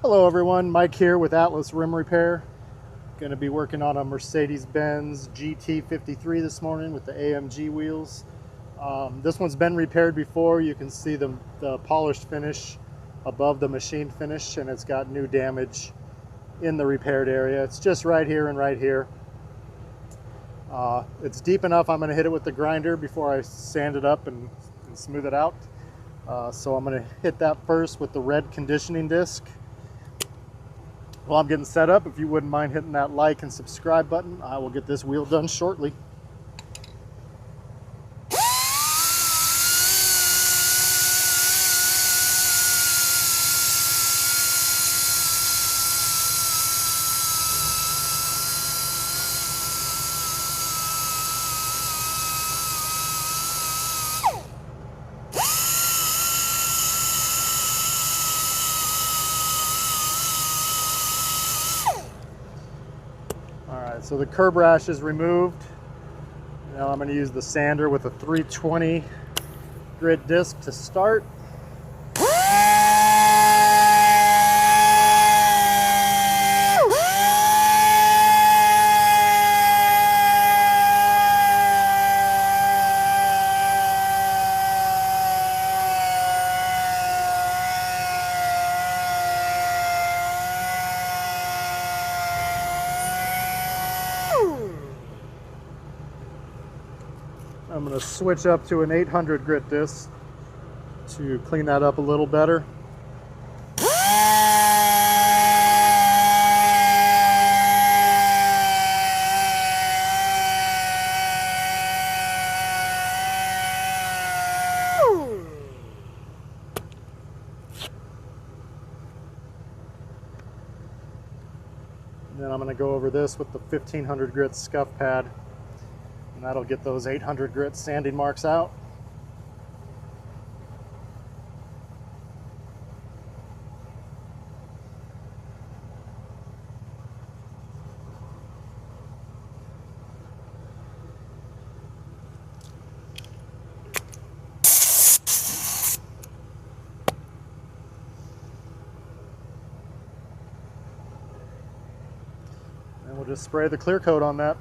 Hello everyone, Mike here with Atlas Rim Repair. Going to be working on a Mercedes-Benz GT53 this morning with the AMG wheels. This one's been repaired before. You can see the polished finish above the machine finish, and it's got new damage in the repaired area. It's just right here and right here. It's deep enough. I'm going to hit it with the grinder before I sand it up and smooth it out. So I'm going to hit that first with the red conditioning disc. While I'm getting set up, if you wouldn't mind hitting that like and subscribe button, I will get this wheel done shortly. Alright, so the curb rash is removed. Now I'm going to use the sander with a 320 grit disc to start. I'm going to switch up to an 800 grit disc to clean that up a little better. And then I'm going to go over this with the 1500 grit scuff pad. And that'll get those 800 grit sanding marks out. And we'll just spray the clear coat on that.